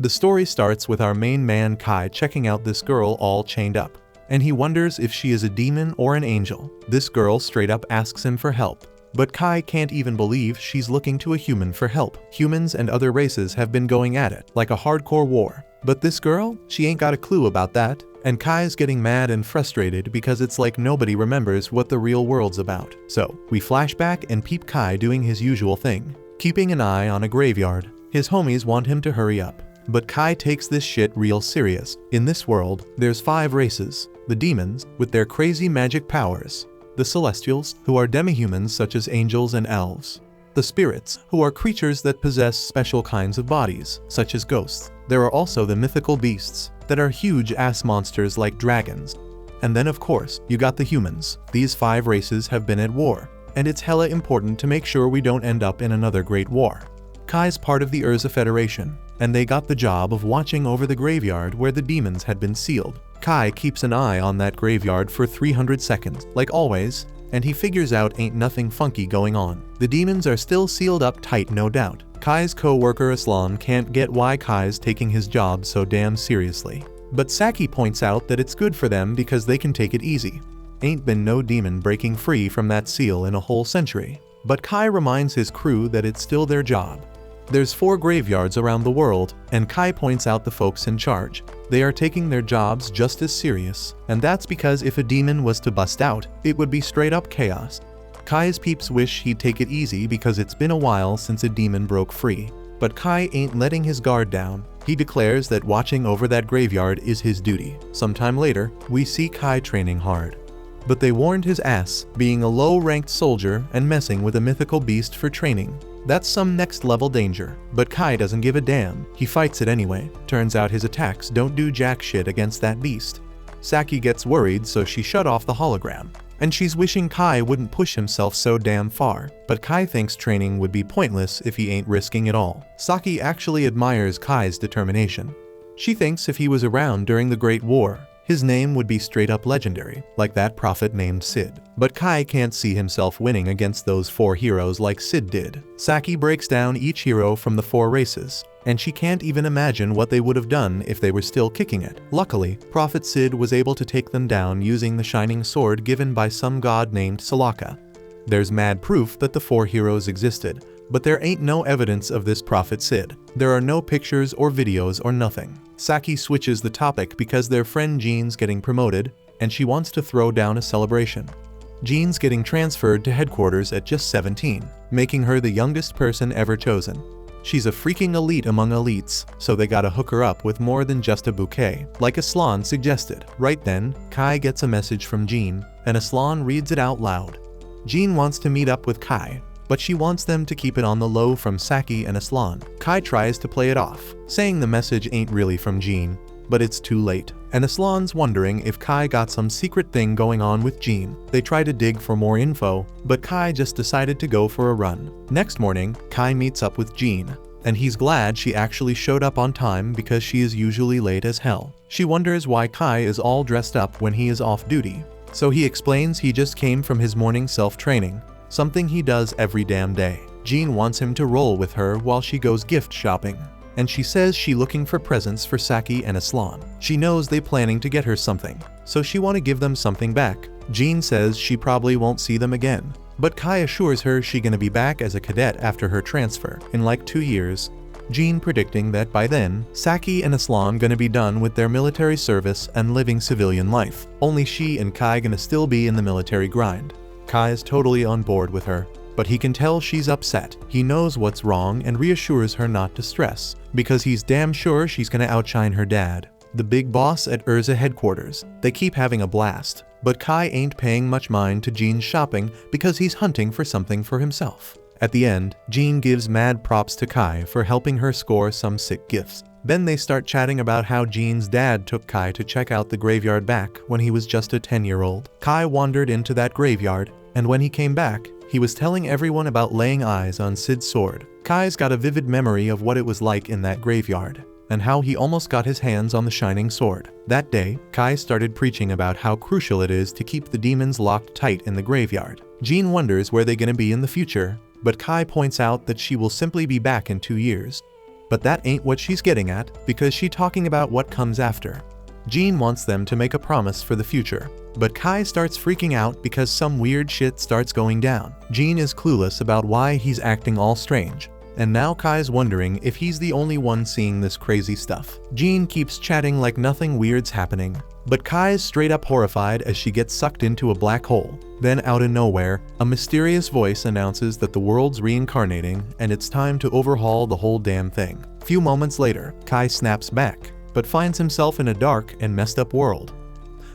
The story starts with our main man Kai checking out this girl all chained up, and he wonders if she is a demon or an angel. This girl straight up asks him for help, but Kai can't even believe she's looking to a human for help. Humans and other races have been going at it like a hardcore war, but this girl, she ain't got a clue about that, and Kai's getting mad and frustrated because it's like nobody remembers what the real world's about. So, we flash back and peep Kai doing his usual thing, keeping an eye on a graveyard. His homies want him to hurry up, but Kai takes this shit real serious. In this world, there's 5 races: the demons, with their crazy magic powers; the celestials, who are demihumans such as angels and elves; the spirits, who are creatures that possess special kinds of bodies, such as ghosts. There are also the mythical beasts, that are huge ass monsters like dragons. And then of course, you got the humans. These 5 races have been at war, and it's hella important to make sure we don't end up in another great war. Kai's part of the Urza Federation, and they got the job of watching over the graveyard where the demons had been sealed. Kai keeps an eye on that graveyard for 300 seconds, like always, and he figures out ain't nothing funky going on. The demons are still sealed up tight, no doubt. Kai's co-worker Aslan can't get why Kai's taking his job so damn seriously, but Saki points out that it's good for them because they can take it easy. Ain't been no demon breaking free from that seal in a whole century. But Kai reminds his crew that it's still their job. There's 4 graveyards around the world, and Kai points out the folks in charge. They are taking their jobs just as serious, and that's because if a demon was to bust out, it would be straight up chaos. Kai's peeps wish he'd take it easy because it's been a while since a demon broke free. But Kai ain't letting his guard down. He declares that watching over that graveyard is his duty. Sometime later, we see Kai training hard. But they warned his ass, being a low-ranked soldier and messing with a mythical beast for training. That's some next-level danger, but Kai doesn't give a damn. He fights it anyway. Turns out his attacks don't do jack shit against that beast. Saki gets worried, so she shut off the hologram, and she's wishing Kai wouldn't push himself so damn far. But Kai thinks training would be pointless if he ain't risking it all. Saki actually admires Kai's determination. She thinks if he was around during the Great War, his name would be straight up legendary, like that prophet named Sid. But Kai can't see himself winning against those 4 heroes like Sid did. Saki breaks down each hero from the 4 races, and she can't even imagine what they would have done if they were still kicking it. Luckily, Prophet Sid was able to take them down using the shining sword given by some god named Salaka. There's mad proof that the 4 heroes existed, but there ain't no evidence of this Prophet Sid. There are no pictures or videos or nothing. Saki switches the topic because their friend Jean's getting promoted, and she wants to throw down a celebration. Jean's getting transferred to headquarters at just 17, making her the youngest person ever chosen. She's a freaking elite among elites, so they gotta hook her up with more than just a bouquet, like Aslan suggested. Right then, Kai gets a message from Jean, and Aslan reads it out loud. Jean wants to meet up with Kai, but she wants them to keep it on the low from Saki and Aslan. Kai tries to play it off, saying the message ain't really from Jean, but it's too late. And Aslan's wondering if Kai got some secret thing going on with Jean. They try to dig for more info, but Kai just decided to go for a run. Next morning, Kai meets up with Jean, and he's glad she actually showed up on time because she is usually late as hell. She wonders why Kai is all dressed up when he is off duty. So he explains he just came from his morning self-training, something he does every damn day. Jean wants him to roll with her while she goes gift shopping, and she says she looking for presents for Saki and Aslan. She knows they planning to get her something, so she want to give them something back. Jean says she probably won't see them again, but Kai assures her she gonna be back as a cadet after her transfer in like 2 years. Jean predicting that by then, Saki and Aslan gonna be done with their military service and living civilian life. Only she and Kai gonna still be in the military grind. Kai is totally on board with her, but he can tell she's upset. He knows what's wrong and reassures her not to stress, because he's damn sure she's gonna outshine her dad, the big boss at Urza headquarters. They keep having a blast, but Kai ain't paying much mind to Jean's shopping because he's hunting for something for himself. At the end, Jean gives mad props to Kai for helping her score some sick gifts. Then they start chatting about how Jean's dad took Kai to check out the graveyard back when he was just a 10-year-old. Kai wandered into that graveyard, and when he came back, he was telling everyone about laying eyes on Sid's sword. Kai's got a vivid memory of what it was like in that graveyard, and how he almost got his hands on the shining sword. That day, Kai started preaching about how crucial it is to keep the demons locked tight in the graveyard. Jean wonders where they're gonna be in the future, but Kai points out that she will simply be back in 2 years. But that ain't what she's getting at, because she's talking about what comes after. Jean wants them to make a promise for the future. But Kai starts freaking out because some weird shit starts going down. Jean is clueless about why he's acting all strange. And now Kai's wondering if he's the only one seeing this crazy stuff. Jean keeps chatting like nothing weird's happening. But Kai is straight up horrified as she gets sucked into a black hole. Then out of nowhere, a mysterious voice announces that the world's reincarnating and it's time to overhaul the whole damn thing. Few moments later, Kai snaps back, but finds himself in a dark and messed up world.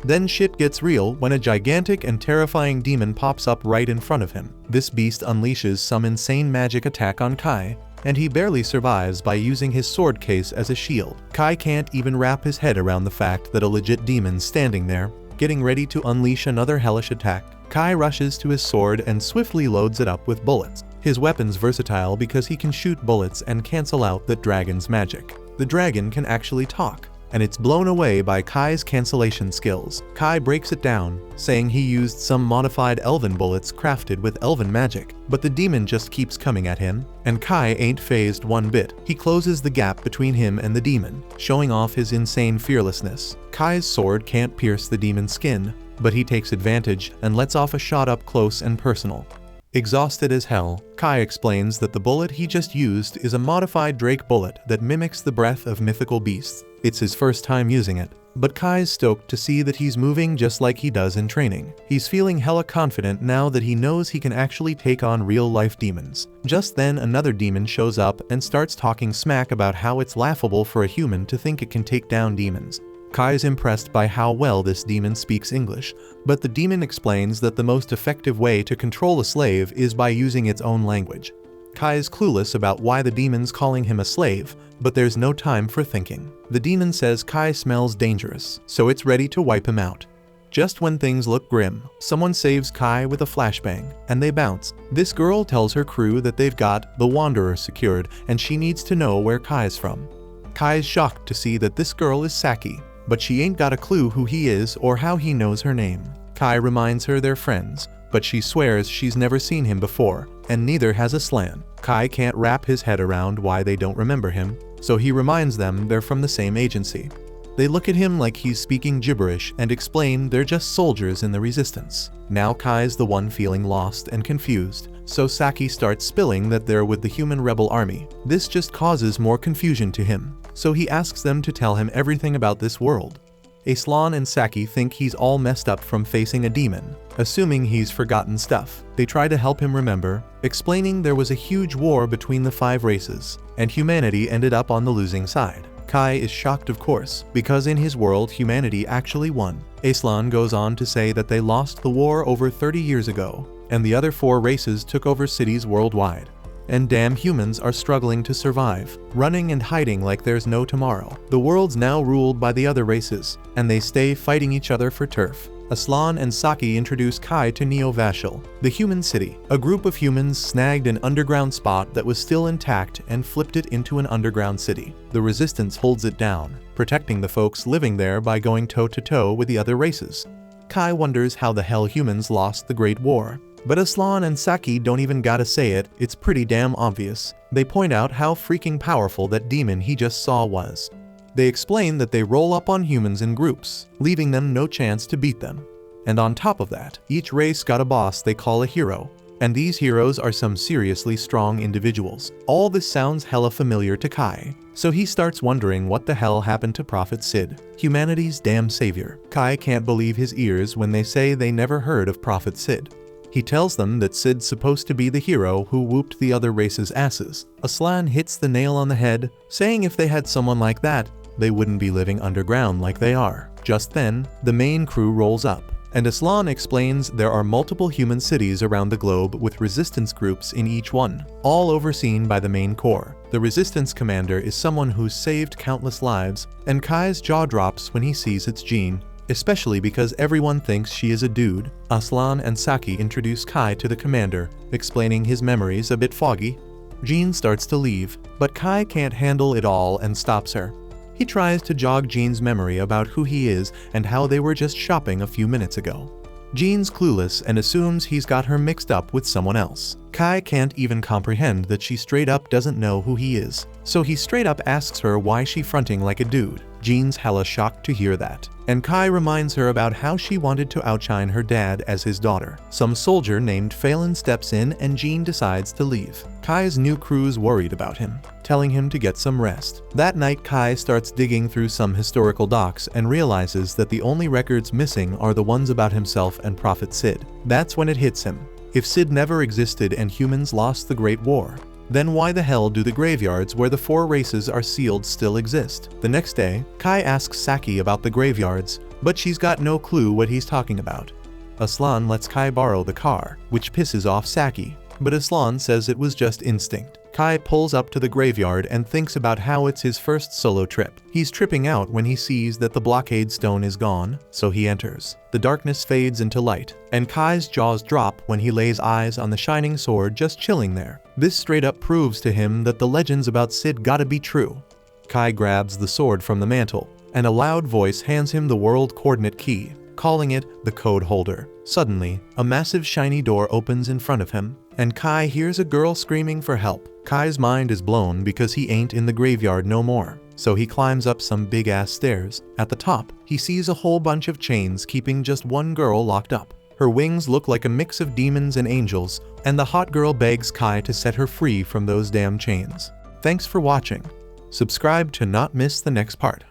Then shit gets real when a gigantic and terrifying demon pops up right in front of him. This beast unleashes some insane magic attack on Kai, and he barely survives by using his sword case as a shield. Kai can't even wrap his head around the fact that a legit demon's standing there, getting ready to unleash another hellish attack. Kai rushes to his sword and swiftly loads it up with bullets. His weapon's versatile because he can shoot bullets and cancel out the dragon's magic. The dragon can actually talk, and it's blown away by Kai's cancellation skills. Kai breaks it down, saying he used some modified elven bullets crafted with elven magic, but the demon just keeps coming at him, and Kai ain't fazed one bit. He closes the gap between him and the demon, showing off his insane fearlessness. Kai's sword can't pierce the demon's skin, but he takes advantage and lets off a shot up close and personal. Exhausted as hell, Kai explains that the bullet he just used is a modified Drake bullet that mimics the breath of mythical beasts. It's his first time using it, but Kai's stoked to see that he's moving just like he does in training. He's feeling hella confident now that he knows he can actually take on real-life demons. Just then another demon shows up and starts talking smack about how it's laughable for a human to think it can take down demons. Kai is impressed by how well this demon speaks English, but the demon explains that the most effective way to control a slave is by using its own language. Kai is clueless about why the demon's calling him a slave, but there's no time for thinking. The demon says Kai smells dangerous, so it's ready to wipe him out. Just when things look grim, someone saves Kai with a flashbang, and they bounce. This girl tells her crew that they've got the Wanderer secured, and she needs to know where Kai's from. Kai's shocked to see that this girl is Saki, but she ain't got a clue who he is or how he knows her name. Kai reminds her they're friends, but she swears she's never seen him before, and neither has Aslan. Kai can't wrap his head around why they don't remember him, so he reminds them they're from the same agency. They look at him like he's speaking gibberish and explain they're just soldiers in the resistance. Now Kai's the one feeling lost and confused, so Saki starts spilling that they're with the human rebel army. This just causes more confusion to him, so he asks them to tell him everything about this world. Aslan and Saki think he's all messed up from facing a demon, assuming he's forgotten stuff. They try to help him remember, explaining there was a huge war between the 5 races, and humanity ended up on the losing side. Kai is shocked of course, because in his world humanity actually won. Aslan goes on to say that they lost the war over 30 years ago, and the other 4 races took over cities worldwide. And damn humans are struggling to survive, running and hiding like there's no tomorrow. The world's now ruled by the other races, and they stay fighting each other for turf. Aslan and Saki introduce Kai to Neo-Vashel, the human city. A group of humans snagged an underground spot that was still intact and flipped it into an underground city. The resistance holds it down, protecting the folks living there by going toe-to-toe with the other races. Kai wonders how the hell humans lost the Great War. But Aslan and Saki don't even gotta say it, it's pretty damn obvious. They point out how freaking powerful that demon he just saw was. They explain that they roll up on humans in groups, leaving them no chance to beat them. And on top of that, each race got a boss they call a hero, and these heroes are some seriously strong individuals. All this sounds hella familiar to Kai, so he starts wondering what the hell happened to Prophet Sid, humanity's damn savior. Kai can't believe his ears when they say they never heard of Prophet Sid. He tells them that Sid's supposed to be the hero who whooped the other race's asses. Aslan hits the nail on the head, saying if they had someone like that, they wouldn't be living underground like they are. Just then, the main crew rolls up, and Aslan explains there are multiple human cities around the globe with resistance groups in each one, all overseen by the main core. The resistance commander is someone who's saved countless lives, and Kai's jaw drops when he sees it's Jean, especially because everyone thinks she is a dude. Aslan and Saki introduce Kai to the commander, explaining his memories a bit foggy. Jean starts to leave, but Kai can't handle it all and stops her. He tries to jog Jean's memory about who he is and how they were just shopping a few minutes ago. Jean's clueless and assumes he's got her mixed up with someone else. Kai can't even comprehend that she straight up doesn't know who he is, so he straight up asks her why she fronting like a dude. Jean's hella shocked to hear that, and Kai reminds her about how she wanted to outshine her dad as his daughter. Some soldier named Phelan steps in and Jean decides to leave. Kai's new crew's worried about him, telling him to get some rest. That night Kai starts digging through some historical docs and realizes that the only records missing are the ones about himself and Prophet Sid. That's when it hits him. If Sid never existed and humans lost the Great War, then why the hell do the graveyards where the 4 races are sealed still exist? The next day, Kai asks Saki about the graveyards, but she's got no clue what he's talking about. Aslan lets Kai borrow the car, which pisses off Saki, but Aslan says it was just instinct. Kai pulls up to the graveyard and thinks about how it's his first solo trip. He's tripping out when he sees that the blockade stone is gone, so he enters. The darkness fades into light, and Kai's jaws drop when he lays eyes on the shining sword just chilling there. This straight up proves to him that the legends about Sid gotta be true. Kai grabs the sword from the mantle, and a loud voice hands him the world coordinate key, calling it the code holder. Suddenly, a massive shiny door opens in front of him, and Kai hears a girl screaming for help. Kai's mind is blown because he ain't in the graveyard no more, so he climbs up some big-ass stairs. At the top, he sees a whole bunch of chains keeping just one girl locked up. Her wings look like a mix of demons and angels, and the hot girl begs Kai to set her free from those damn chains. Thanks for watching. Subscribe to not miss the next part.